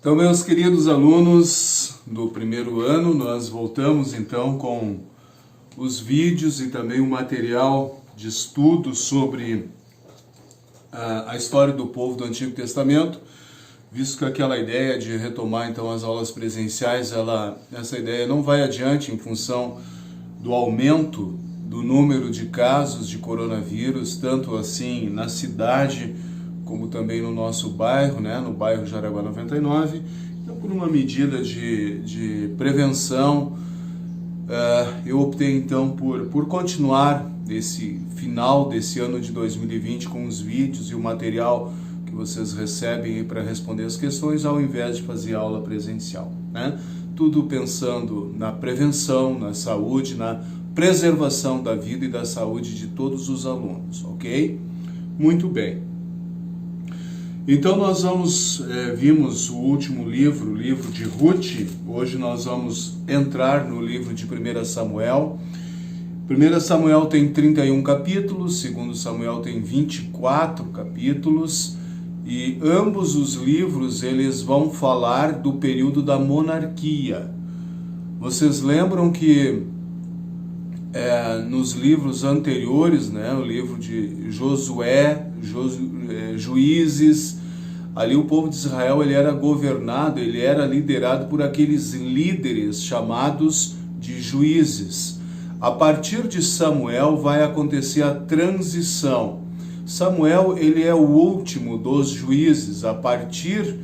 Então, meus queridos alunos do primeiro ano, nós voltamos então com os vídeos e também o material de estudo sobre a história do povo do Antigo Testamento, visto que aquela ideia de retomar então as aulas presenciais, essa ideia não vai adiante em função do aumento do número de casos de coronavírus, tanto assim na cidade como também no nosso bairro, né, no bairro Jaraguá 99. Então, por uma medida de prevenção, eu optei então por continuar esse final desse ano de 2020 com os vídeos e o material que vocês recebem para responder as questões, ao invés de fazer aula presencial, né? Tudo pensando na prevenção, na saúde, na preservação da vida e da saúde de todos os alunos, ok? Muito bem. Então nós vimos o último livro, o livro de Ruth. Hoje nós vamos entrar no livro de 1 Samuel. 1 Samuel tem 31 capítulos, 2 Samuel tem 24 capítulos, e ambos os livros eles vão falar do período da monarquia. Vocês lembram que nos livros anteriores, né, o livro de Josué, Juízes, ali o povo de Israel ele era governado, ele era liderado por aqueles líderes chamados de juízes. A partir de Samuel vai acontecer a transição. Samuel ele é o último dos juízes. A partir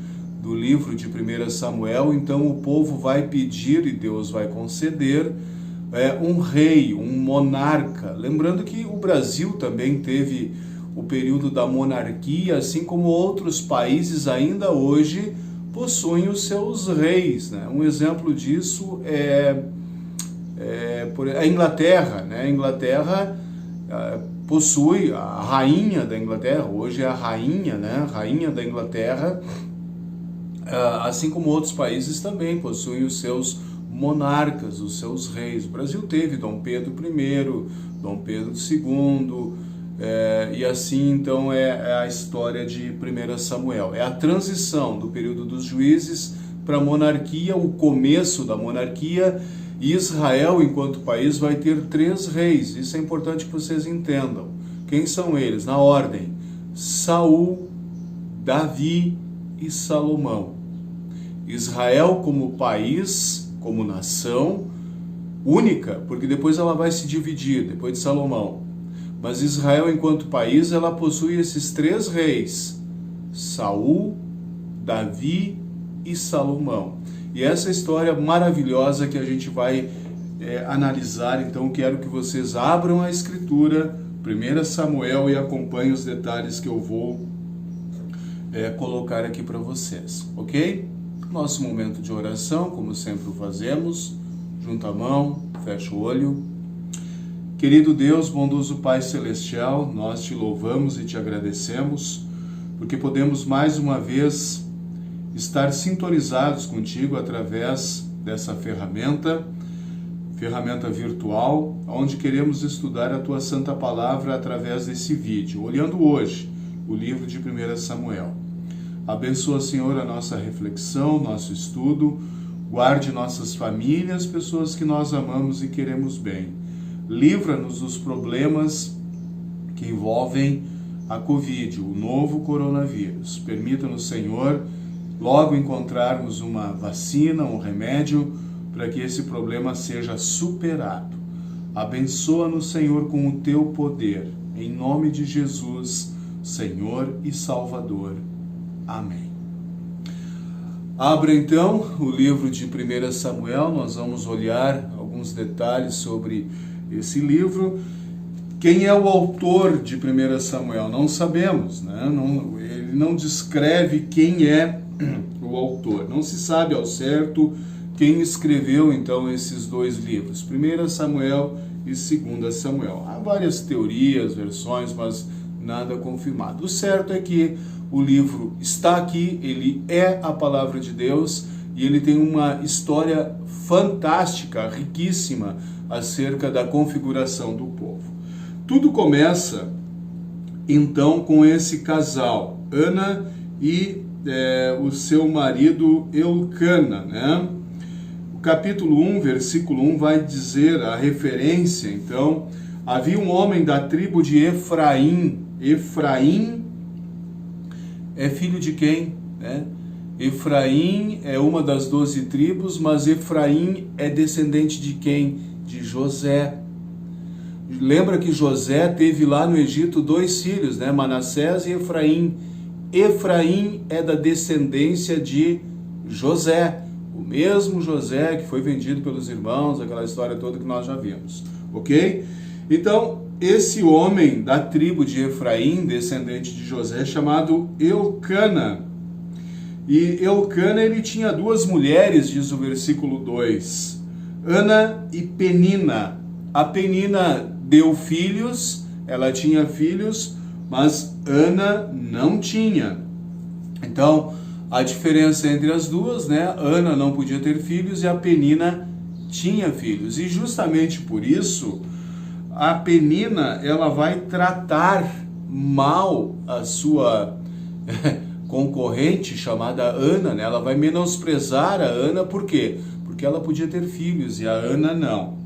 do livro de 1 Samuel, então o povo vai pedir e Deus vai conceder um rei, um monarca. Lembrando que o Brasil também teve o período da monarquia, assim como outros países ainda hoje possuem os seus reis, né? Um exemplo disso é a Inglaterra, né? A Inglaterra possui a rainha da Inglaterra, hoje é a rainha, né? Rainha da Inglaterra, assim como outros países também possuem os seus monarcas, os seus reis. O Brasil teve Dom Pedro I, Dom Pedro II, e assim então é a história de 1 Samuel. É a transição do período dos juízes para a monarquia, o começo da monarquia. E Israel, enquanto país, vai ter 3 reis. Isso é importante que vocês entendam. Quem são eles? Na ordem: Saul, Davi e Salomão. Israel como país, como nação única, porque depois ela vai se dividir, depois de Salomão. Mas Israel enquanto país, ela possui esses 3 reis: Saul, Davi e Salomão. E essa história maravilhosa que a gente vai analisar, então quero que vocês abram a escritura, 1 Samuel, e acompanhem os detalhes que eu vou colocar aqui para vocês, ok? Nosso momento de oração, como sempre o fazemos, junta a mão, fecha o olho. Querido Deus, bondoso Pai Celestial, nós te louvamos e te agradecemos, porque podemos mais uma vez estar sintonizados contigo através dessa ferramenta virtual, onde queremos estudar a tua santa palavra através desse vídeo, olhando hoje o livro de 1 Samuel. Abençoa, Senhor, a nossa reflexão, nosso estudo, guarde nossas famílias, pessoas que nós amamos e queremos bem. Livra-nos dos problemas que envolvem a Covid, o novo coronavírus. Permita-nos, Senhor, logo encontrarmos uma vacina, um remédio, para que esse problema seja superado. Abençoa-nos, Senhor, com o teu poder. Em nome de Jesus, Senhor e Salvador. Amém. Abra então o livro de 1 Samuel, nós vamos olhar alguns detalhes sobre esse livro. Quem é o autor de 1 Samuel? Não sabemos, né? Ele não descreve quem é o autor. Não se sabe ao certo quem escreveu então esses 2 livros, 1 Samuel e 2 Samuel. Há várias teorias, versões, mas nada confirmado. O certo é que o livro está aqui, ele é a palavra de Deus e ele tem uma história fantástica, riquíssima, acerca da configuração do povo. Tudo começa então com esse casal, Ana e o seu marido Eucana, né? O capítulo 1, versículo 1 vai dizer a referência. Então, havia um homem da tribo de Efraim. Efraim é filho de quem? Né? Efraim é uma das 12 tribos, mas Efraim é descendente de quem? De José. Lembra que José teve lá no Egito 2 filhos, né? Manassés e Efraim. Efraim é da descendência de José, o mesmo José que foi vendido pelos irmãos, aquela história toda que nós já vimos, ok? Então, esse homem da tribo de Efraim, descendente de José, chamado Eucana. E Eucana, ele tinha 2 mulheres, diz o versículo 2, Ana e Penina. A Penina deu filhos, ela tinha filhos, mas Ana não tinha. Então, a diferença entre as duas, né? Ana não podia ter filhos e a Penina tinha filhos. E justamente por isso, a Penina, ela vai tratar mal a sua concorrente chamada Ana, né? Ela vai menosprezar a Ana, por quê? Porque ela podia ter filhos e a Ana não.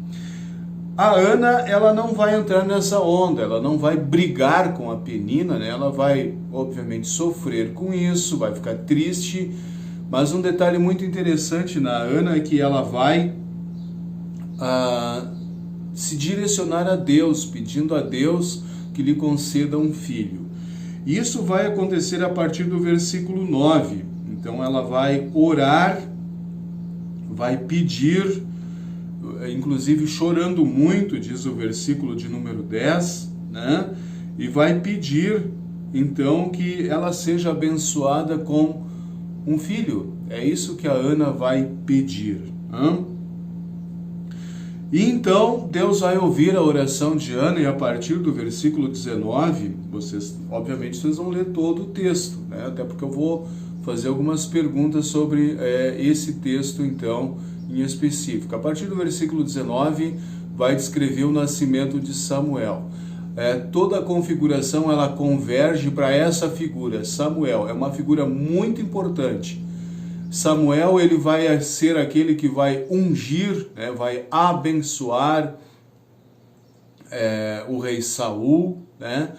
A Ana, ela não vai entrar nessa onda, ela não vai brigar com a Penina, né? Ela vai, obviamente, sofrer com isso, vai ficar triste, mas um detalhe muito interessante na Ana é que ela vai se direcionar a Deus, pedindo a Deus que lhe conceda um filho. Isso vai acontecer a partir do versículo 9, então ela vai orar, vai pedir, inclusive chorando muito, diz o versículo de número 10, né? E vai pedir, então, que ela seja abençoada com um filho. É isso que a Ana vai pedir. E então, Deus vai ouvir a oração de Ana, e a partir do versículo 19, obviamente, vocês vão ler todo o texto, né? Até porque eu vou fazer algumas perguntas sobre esse texto, então, em específico. A partir do versículo 19 vai descrever o nascimento de Samuel. Toda a configuração ela converge para essa figura. Samuel é uma figura muito importante. Samuel, ele vai ser aquele que vai ungir, né, vai abençoar o rei Saul, né?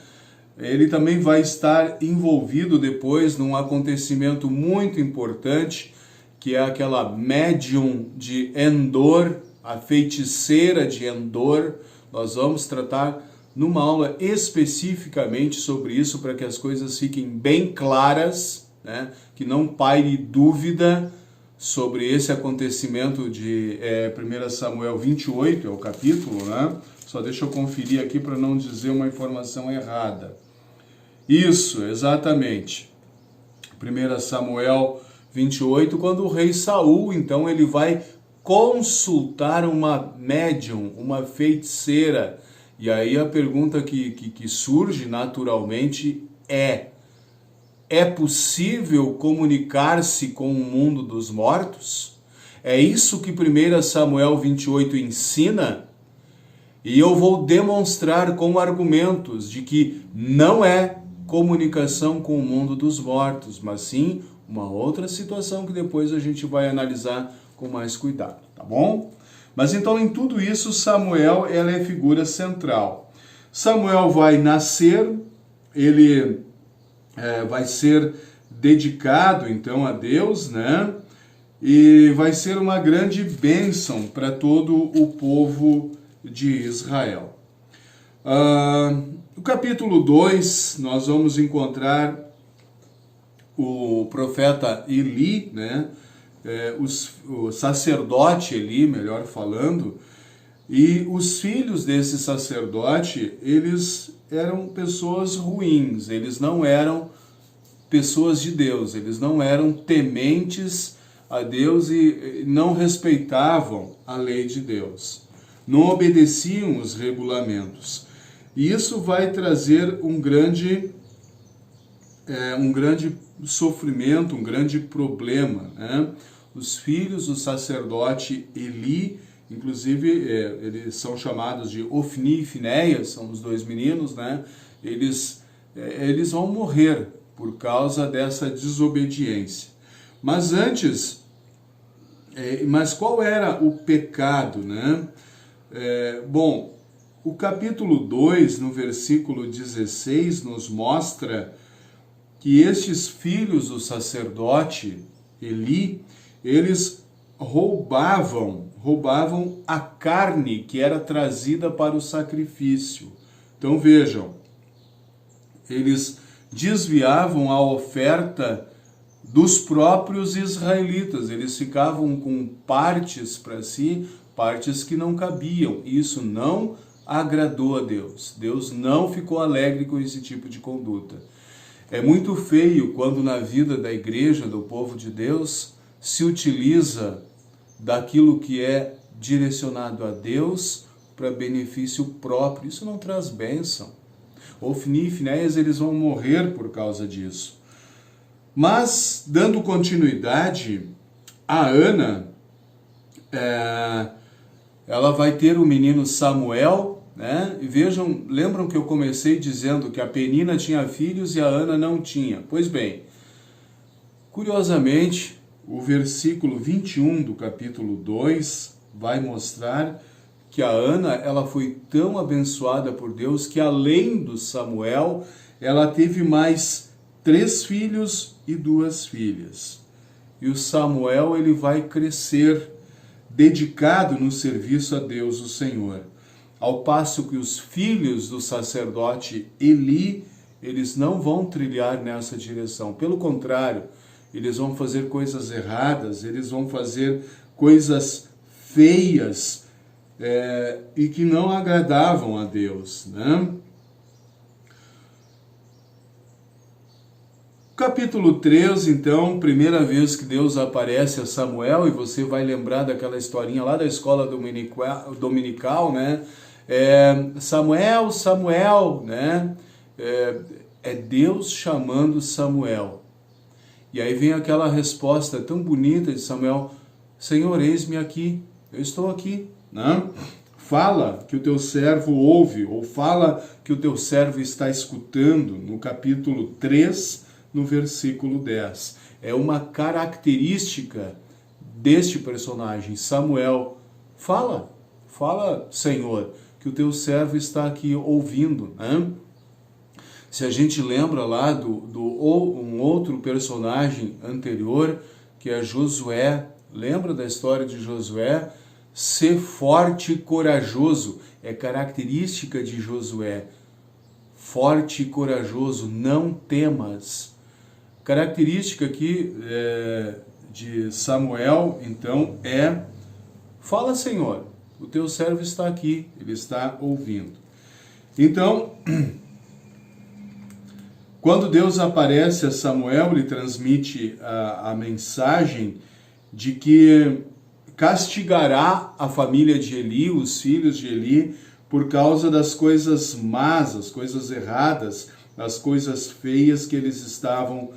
Ele também vai estar envolvido depois num acontecimento muito importante, que é aquela médium de Endor, a feiticeira de Endor. Nós vamos tratar numa aula especificamente sobre isso, para que as coisas fiquem bem claras, né? Que não paire dúvida sobre esse acontecimento de 1 Samuel 28, é o capítulo, né? Só deixa eu conferir aqui para não dizer uma informação errada. Isso, exatamente. 1 Samuel 28, quando o rei Saul, então, ele vai consultar uma médium, uma feiticeira. E aí a pergunta que surge naturalmente é possível comunicar-se com o mundo dos mortos? É isso que 1 Samuel 28 ensina? E eu vou demonstrar com argumentos de que não é comunicação com o mundo dos mortos, mas sim uma outra situação que depois a gente vai analisar com mais cuidado, tá bom? Mas então, em tudo isso, Samuel, ela é figura central. Samuel vai nascer, ele vai ser dedicado, então, a Deus, né? E vai ser uma grande bênção para todo o povo de Israel. No capítulo 2, nós vamos encontrar o profeta Eli, né? O sacerdote Eli, melhor falando, e os filhos desse sacerdote, eles eram pessoas ruins, eles não eram pessoas de Deus, eles não eram tementes a Deus e não respeitavam a lei de Deus, não obedeciam os regulamentos. E isso vai trazer um grande sofrimento, um grande problema, né? Os filhos do sacerdote Eli, inclusive, eles são chamados de Ofni e Finéias, são os 2 meninos, né? Eles vão morrer por causa dessa desobediência. Mas antes, mas qual era o pecado, né? Bom, o capítulo 2, no versículo 16, nos mostra que estes filhos do sacerdote Eli, eles roubavam a carne que era trazida para o sacrifício. Então vejam, eles desviavam a oferta dos próprios israelitas, eles ficavam com partes para si, partes que não cabiam. Isso não agradou a Deus. Deus não ficou alegre com esse tipo de conduta. É muito feio quando na vida da igreja, do povo de Deus, se utiliza daquilo que é direcionado a Deus para benefício próprio. Isso não traz bênção. Ofni e Finéias, eles vão morrer por causa disso. Mas, dando continuidade, a Ana, ela vai ter o menino Samuel, né? E vejam, lembram que eu comecei dizendo que a Penina tinha filhos e a Ana não tinha? Pois bem, curiosamente, o versículo 21 do capítulo 2 vai mostrar que a Ana, ela foi tão abençoada por Deus que além do Samuel, ela teve mais 3 filhos e 2 filhas. E o Samuel, ele vai crescer dedicado no serviço a Deus, o Senhor. Ao passo que os filhos do sacerdote Eli, eles não vão trilhar nessa direção. Pelo contrário, eles vão fazer coisas erradas, eles vão fazer coisas feias e que não agradavam a Deus, né? Capítulo 3, então, primeira vez que Deus aparece a Samuel, e você vai lembrar daquela historinha lá da escola dominical, né? Samuel, Samuel, né? É Deus chamando Samuel. E aí vem aquela resposta tão bonita de Samuel: Senhor, eis-me aqui, eu estou aqui, né? Fala que o teu servo ouve, ou fala que o teu servo está escutando, no capítulo 3, no versículo 10. É uma característica deste personagem, Samuel. Fala, Senhor, que o teu servo está aqui ouvindo, né? Se a gente lembra lá um outro personagem anterior, que é Josué, lembra da história de Josué? Ser forte e corajoso é característica de Josué. Forte e corajoso, não temas. Característica aqui de Samuel, então, fala, Senhor, o teu servo está aqui, ele está ouvindo. Então, quando Deus aparece a Samuel, ele transmite a mensagem de que castigará a família de Eli, os filhos de Eli, por causa das coisas más, as coisas erradas, as coisas feias que eles estavam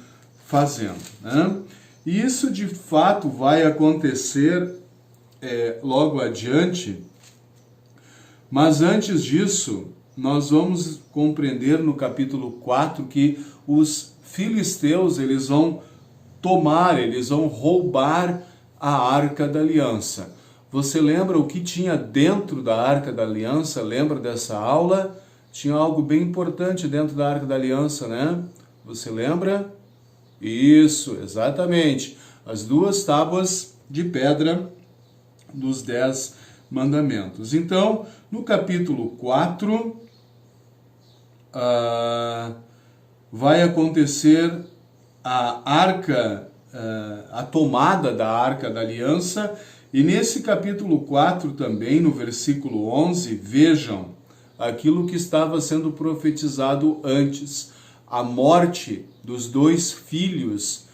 fazendo, né? E isso de fato vai acontecer logo adiante, mas antes disso, nós vamos compreender no capítulo 4 que os filisteus, eles vão roubar a Arca da Aliança. Você lembra o que tinha dentro da Arca da Aliança? Lembra dessa aula? Tinha algo bem importante dentro da Arca da Aliança, né? Você lembra? Isso, exatamente. As 2 tábuas de pedra dos 10 mandamentos. Então, no capítulo 4, vai acontecer a tomada da Arca da Aliança, e nesse capítulo 4 também, no versículo 11, vejam aquilo que estava sendo profetizado antes, a morte dos 2 filhos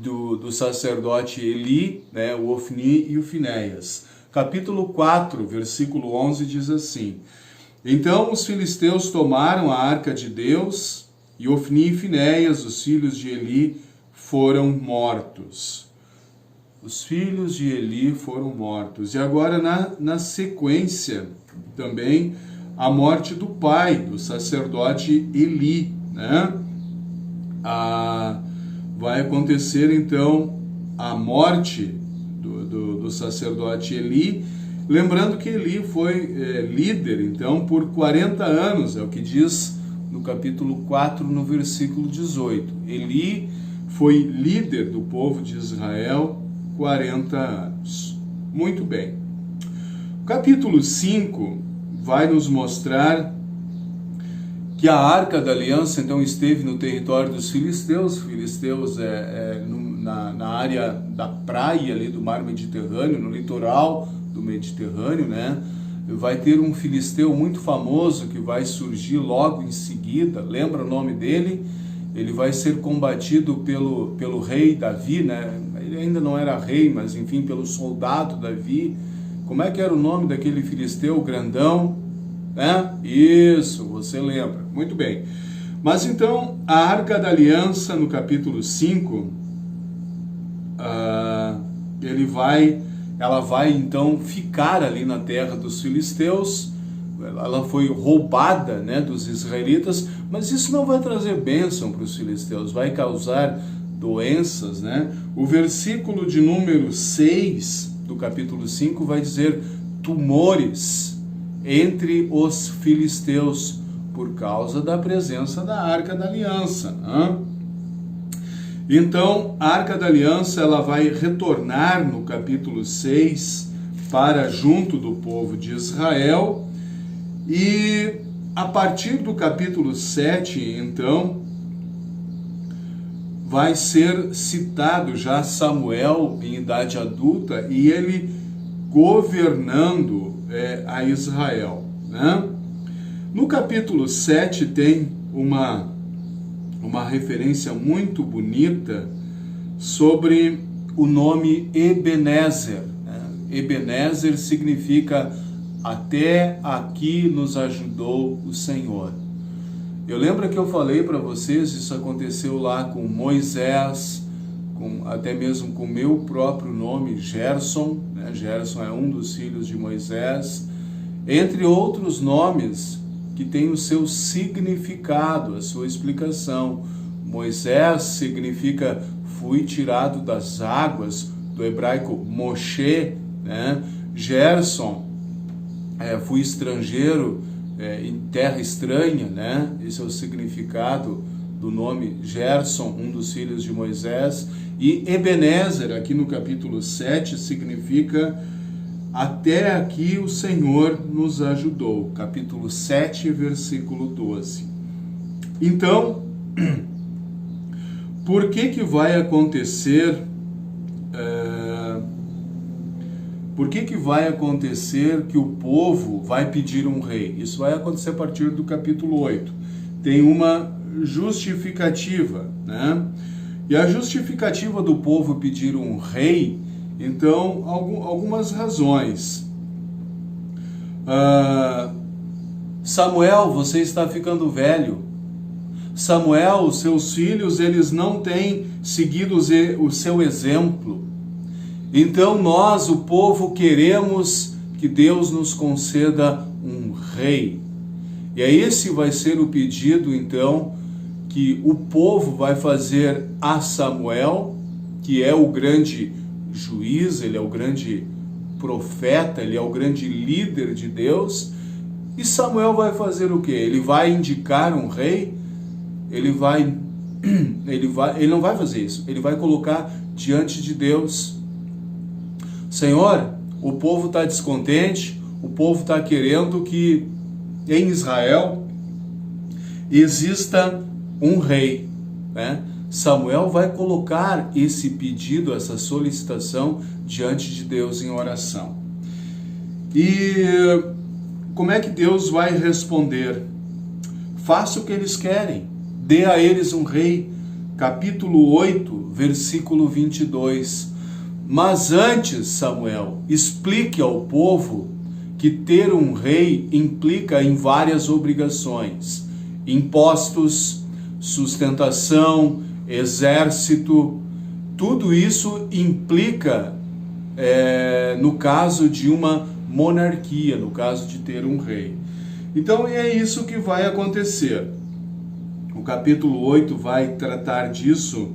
do sacerdote Eli, né, o Ofni e o Finéias. Capítulo 4, versículo 11 diz assim: Então os filisteus tomaram a arca de Deus, e Ofni e Finéias, os filhos de Eli, foram mortos. Os filhos de Eli foram mortos. E agora, na sequência, também, a morte do pai, do sacerdote Eli, né? vai acontecer então a morte do sacerdote Eli, lembrando que Eli foi líder então por 40 anos, é o que diz no capítulo 4, no versículo 18. Eli foi líder do povo de Israel 40 anos. Muito bem. O capítulo 5 vai nos mostrar que a Arca da Aliança então esteve no território dos filisteus. Filisteus na área da praia ali do mar Mediterrâneo, no litoral do Mediterrâneo, né? Vai ter um filisteu muito famoso que vai surgir logo em seguida. Lembra o nome dele? Ele vai ser combatido pelo rei Davi, né? Ele ainda não era rei, mas enfim, pelo soldado Davi. Como é que era o nome daquele filisteu grandão? Isso, você lembra. Muito bem. Mas então, a Arca da Aliança, no capítulo 5, ela vai então ficar ali na terra dos filisteus. Ela foi roubada, né, dos israelitas, mas isso não vai trazer bênção para os filisteus, vai causar doenças, né? O versículo de número 6 do capítulo 5 vai dizer tumores entre os filisteus, por causa da presença da Arca da Aliança. Então, a Arca da Aliança ela vai retornar no capítulo 6 para junto do povo de Israel, e a partir do capítulo 7, então, vai ser citado já Samuel em idade adulta e ele governando a Israel, né? No capítulo 7 tem uma referência muito bonita sobre o nome Ebenezer, né? Ebenezer significa até aqui nos ajudou o Senhor. Eu lembro que eu falei para vocês, isso aconteceu lá com Moisés, até mesmo com o meu próprio nome, Gerson, né? Gerson é um dos filhos de Moisés, entre outros nomes que tem o seu significado, a sua explicação. Moisés significa fui tirado das águas, do hebraico Moshe, né? Gerson, fui estrangeiro em terra estranha, né? Esse é o significado do nome Gerson, um dos filhos de Moisés. E Ebenezer, aqui no capítulo 7, significa até aqui o Senhor nos ajudou. Capítulo 7, versículo 12. Então, por que vai acontecer... Por que vai acontecer que o povo vai pedir um rei? Isso vai acontecer a partir do capítulo 8. Tem uma justificativa, né? E a justificativa do povo pedir um rei, então, algumas razões. Samuel, você está ficando velho. Samuel, os seus filhos, eles não têm seguido o seu exemplo. Então nós, o povo, queremos que Deus nos conceda um rei. E esse vai ser o pedido, então, que o povo vai fazer a Samuel, que é o grande juiz, ele é o grande profeta, ele é o grande líder de Deus. E Samuel vai fazer o quê? Ele vai indicar um rei, ele não vai fazer isso, ele vai colocar diante de Deus: Senhor, o povo está descontente, o povo está querendo que em Israel exista um rei, né? Samuel vai colocar esse pedido, essa solicitação diante de Deus em oração. E como é que Deus vai responder? Faça o que eles querem, dê a eles um rei. Capítulo 8, versículo 22. Mas antes, Samuel, explique ao povo que ter um rei implica em várias obrigações: impostos, sustentação, exército. Tudo isso implica, no caso de uma monarquia, no caso de ter um rei. Então é isso que vai acontecer. O capítulo 8 vai tratar disso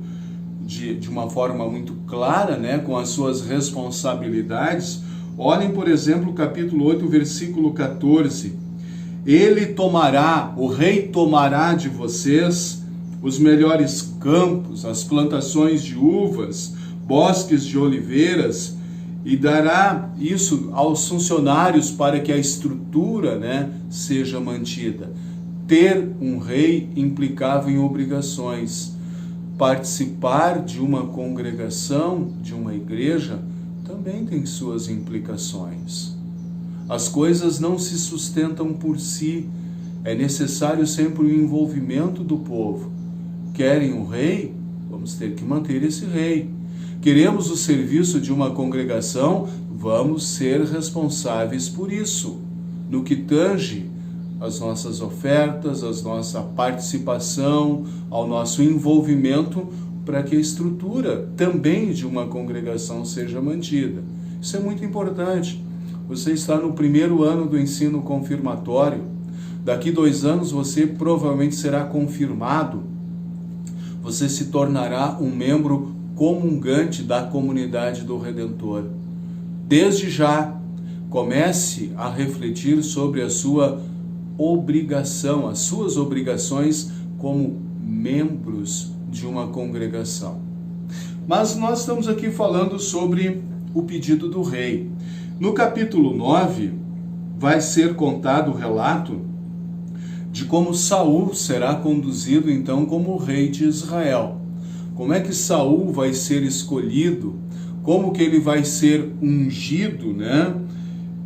de uma forma muito clara, né, com as suas responsabilidades. Olhem, por exemplo, o capítulo 8, versículo 14. O rei tomará de vocês os melhores campos, as plantações de uvas, bosques de oliveiras, e dará isso aos funcionários para que a estrutura, né, seja mantida. Ter um rei implicava em obrigações. Participar de uma congregação, de uma igreja, também tem suas implicações. As coisas não se sustentam por si. É necessário sempre o envolvimento do povo. Querem um rei? Vamos ter que manter esse rei. Queremos o serviço de uma congregação? Vamos ser responsáveis por isso. No que tange as nossas ofertas, a nossa participação, ao nosso envolvimento, para que a estrutura também de uma congregação seja mantida. Isso é muito importante. Você está no primeiro ano do ensino confirmatório. Daqui 2 anos você provavelmente será confirmado. Você se tornará um membro comungante da comunidade do Redentor. Desde já, comece a refletir sobre a sua obrigação, as suas obrigações como membros de uma congregação. Mas nós estamos aqui falando sobre o pedido do rei. No capítulo 9, vai ser contado o relato de como Saul será conduzido então como rei de Israel. Como é que Saul vai ser escolhido, como que ele vai ser ungido, né?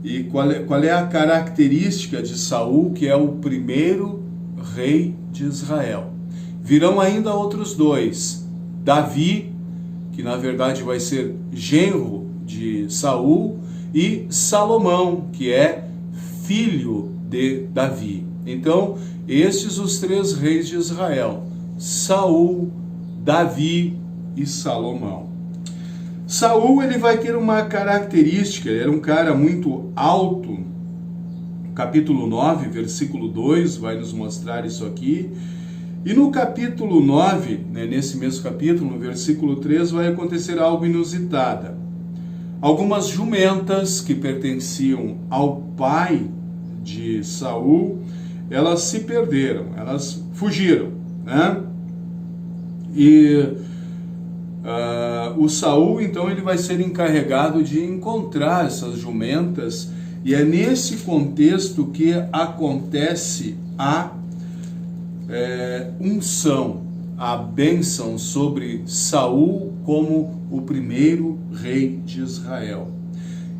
E qual é a característica de Saul, que é o primeiro rei de Israel. Virão ainda outros 2, Davi, que na verdade vai ser genro de Saul, e Salomão, que é filho de Davi. Então, estes os 3 reis de Israel: Saul, Davi e Salomão. Saul, ele vai ter uma característica, ele era um cara muito alto. Capítulo 9, versículo 2 vai nos mostrar isso aqui. E no capítulo 9, né, nesse mesmo capítulo, no versículo 3, vai acontecer algo inusitado. Algumas jumentas que pertenciam ao pai de Saul, elas se perderam, elas fugiram, né? E o Saul, então, ele vai ser encarregado de encontrar essas jumentas, e é nesse contexto que acontece a unção, a bênção sobre Saul como o primeiro rei de Israel.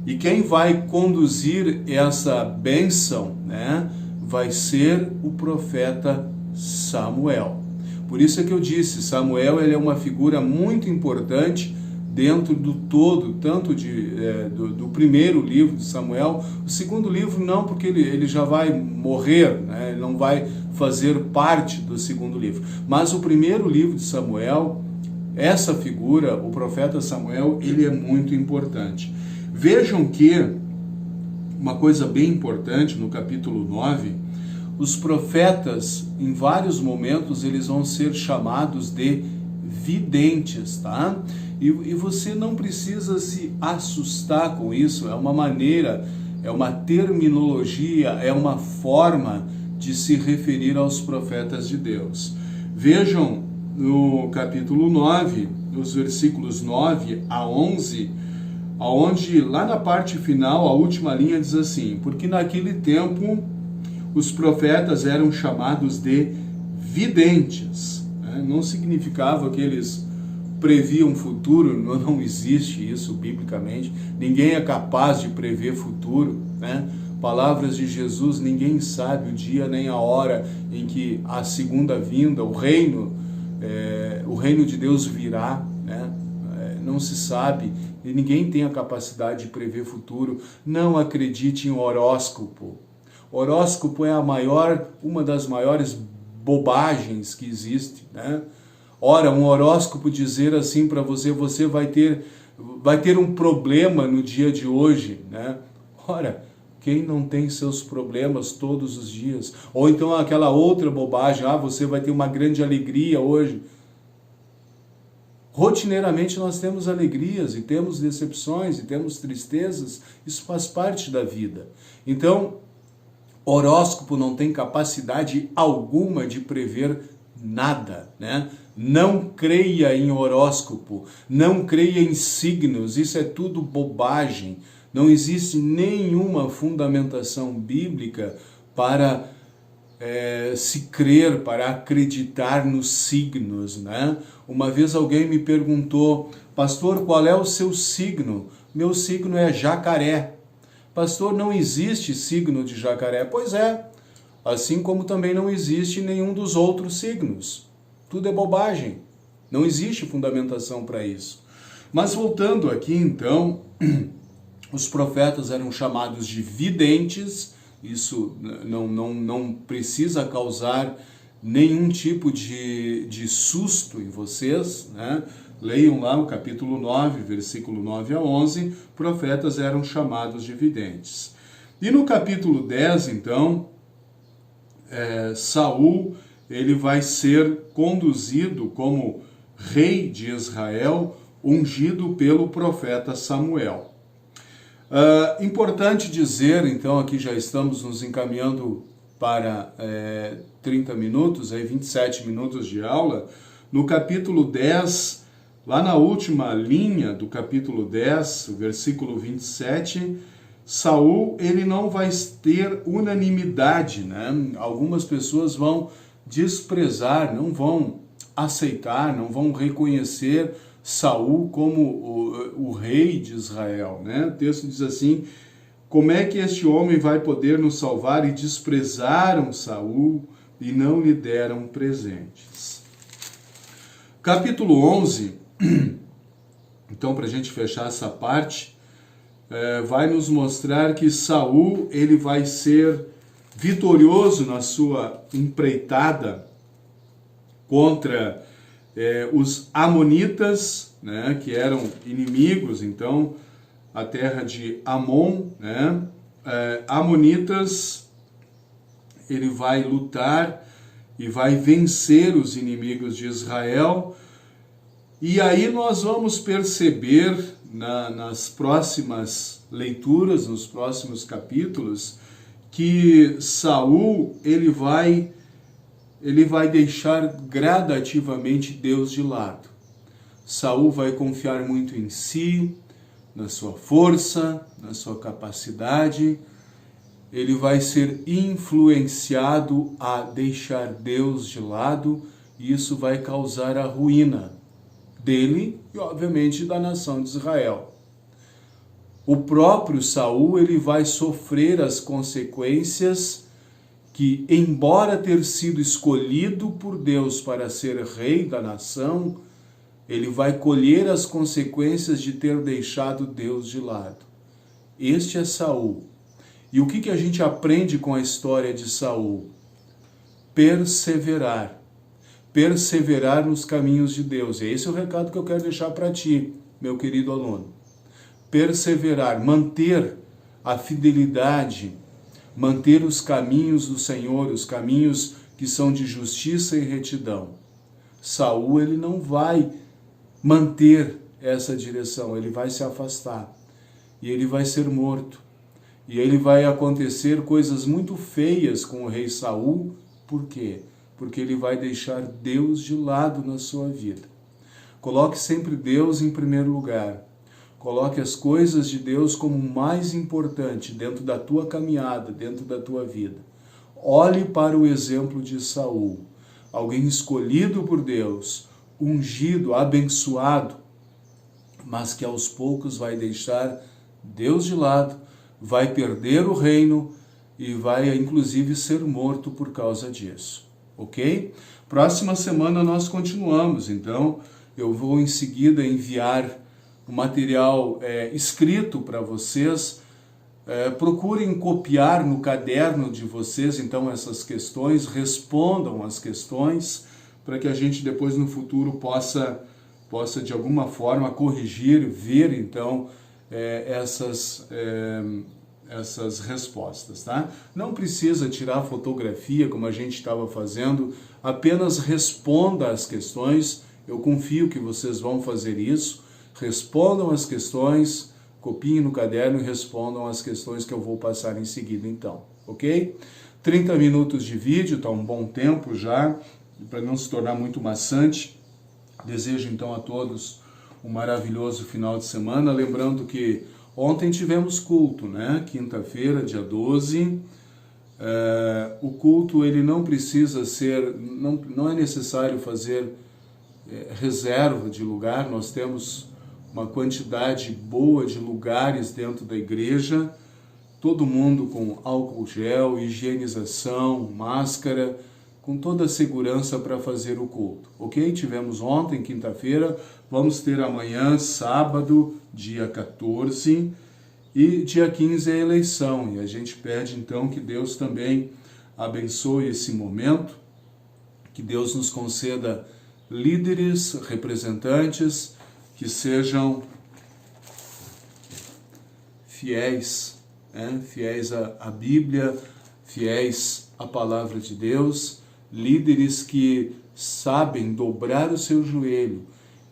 E quem vai conduzir essa bênção, né, vai ser o profeta Samuel. Por isso é que eu disse, Samuel, ele é uma figura muito importante dentro do todo, tanto do primeiro livro de Samuel. O segundo livro não, porque ele já vai morrer, né? Ele não vai fazer parte do segundo livro. Mas o primeiro livro de Samuel, essa figura, o profeta Samuel, ele é muito importante. Vejam que uma coisa bem importante no capítulo 9, os profetas, em vários momentos, eles vão ser chamados de videntes, tá? E você não precisa se assustar com isso, é uma maneira, é uma terminologia, é uma forma de se referir aos profetas de Deus. Vejam no capítulo 9, os versículos 9 a 11, onde lá na parte final, a última linha diz assim: porque naquele tempo os profetas eram chamados de videntes. Não significava que eles previam futuro, não existe isso biblicamente. Ninguém é capaz de prever futuro, né? Palavras de Jesus, ninguém sabe o dia nem a hora em que a segunda vinda, o reino de Deus virá, né? Não se sabe, e ninguém tem a capacidade de prever futuro. Não acredite em horóscopo. Horóscopo é uma das maiores bobagens que existe, né? Ora, um horóscopo dizer assim para você vai ter um problema no dia de hoje, né? Ora, Quem não tem seus problemas todos os dias? Ou então aquela outra bobagem, você vai ter uma grande alegria hoje. Rotineiramente nós temos alegrias e temos decepções e temos tristezas, isso faz parte da vida. Então, horóscopo não tem capacidade alguma de prever nada, né? Não creia em horóscopo, não creia em signos, isso é tudo bobagem. Não existe nenhuma fundamentação bíblica para se crer, para acreditar nos signos, né? Uma vez alguém me perguntou, pastor, qual é o seu signo? Meu signo é jacaré. Pastor, não existe signo de jacaré. Pois é, assim como também não existe nenhum dos outros signos. Tudo é bobagem, não existe fundamentação para isso. Mas voltando aqui então, os profetas eram chamados de videntes. Isso não precisa causar nenhum tipo de susto em vocês, né? Leiam lá o capítulo 9, versículo 9 a 11, profetas eram chamados de videntes. E no capítulo 10, então, Saul, ele vai ser conduzido como rei de Israel, ungido pelo profeta Samuel. Importante dizer, então, aqui já estamos nos encaminhando para 30 minutos, 27 minutos de aula. No capítulo 10, lá na última linha do capítulo 10, versículo 27, Saul, ele não vai ter unanimidade, né? Algumas pessoas vão desprezar, não vão aceitar, não vão reconhecer Saul como o rei de Israel, né? O texto diz assim: como é que este homem vai poder nos salvar? E desprezaram Saul e não lhe deram presentes. Capítulo 11, então, para a gente fechar essa parte, vai nos mostrar que Saul, ele vai ser vitorioso na sua empreitada contra os amonitas, né, que eram inimigos, então, a terra de Amon, né? Amonitas, ele vai lutar e vai vencer os inimigos de Israel. E aí nós vamos perceber nas próximas leituras, nos próximos capítulos, que Saul, ele vai deixar gradativamente Deus de lado. Saul vai confiar muito em si, na sua força, na sua capacidade. Ele vai ser influenciado a deixar Deus de lado, e isso vai causar a ruína dele e, obviamente, da nação de Israel. O próprio Saul, ele vai sofrer as consequências que, embora ter sido escolhido por Deus para ser rei da nação, ele vai colher as consequências de ter deixado Deus de lado. Este é Saul. E o que a gente aprende com a história de Saul? Perseverar. Perseverar nos caminhos de Deus. E esse é o recado que eu quero deixar para ti, meu querido aluno. Perseverar, manter a fidelidade, manter os caminhos do Senhor, os caminhos que são de justiça e retidão. Saul, ele não vai manter essa direção, ele vai se afastar e ele vai ser morto. E ele vai acontecer coisas muito feias com o rei Saul. Por quê? Porque ele vai deixar Deus de lado na sua vida. Coloque sempre Deus em primeiro lugar. Coloque as coisas de Deus como mais importante dentro da tua caminhada, dentro da tua vida. Olhe para o exemplo de Saul, alguém escolhido por Deus, ungido, abençoado, mas que aos poucos vai deixar Deus de lado, vai perder o reino e vai inclusive ser morto por causa disso, ok? Próxima semana nós continuamos, então eu vou em seguida enviar o material escrito para vocês. Procurem copiar no caderno de vocês então essas questões, respondam as questões, para que a gente depois no futuro possa de alguma forma corrigir, ver então essas respostas, tá? Não precisa tirar fotografia como a gente estava fazendo, apenas responda as questões. Eu confio que vocês vão fazer isso. Respondam as questões, copiem no caderno e respondam as questões que eu vou passar em seguida, então, ok? 30 minutos de vídeo, tá um bom tempo já, para não se tornar muito maçante. Desejo então a todos um maravilhoso final de semana, lembrando que ontem tivemos culto, né? Quinta-feira, dia 12. O culto, ele não precisa ser, não é necessário fazer reserva de lugar. Nós temos uma quantidade boa de lugares dentro da igreja, todo mundo com álcool gel, higienização, máscara, com toda a segurança para fazer o culto, ok? Tivemos ontem, quinta-feira, vamos ter amanhã, sábado, dia 14, e dia 15 é a eleição, e a gente pede então que Deus também abençoe esse momento, que Deus nos conceda líderes, representantes, que sejam fiéis, fiéis à Bíblia, fiéis à palavra de Deus, líderes que sabem dobrar o seu joelho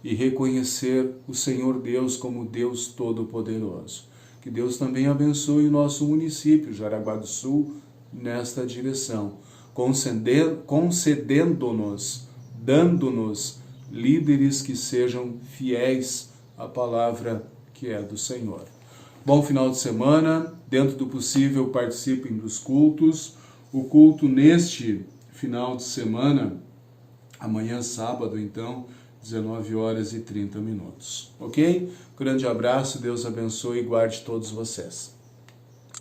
e reconhecer o Senhor Deus como Deus Todo-Poderoso. Que Deus também abençoe o nosso município, Jaraguá do Sul, nesta direção, concedendo-nos, dando-nos líderes que sejam fiéis à palavra que é do Senhor. Bom final de semana, dentro do possível participem dos cultos. O culto neste final de semana, amanhã sábado então, 19h30. Ok? Grande abraço, Deus abençoe e guarde todos vocês.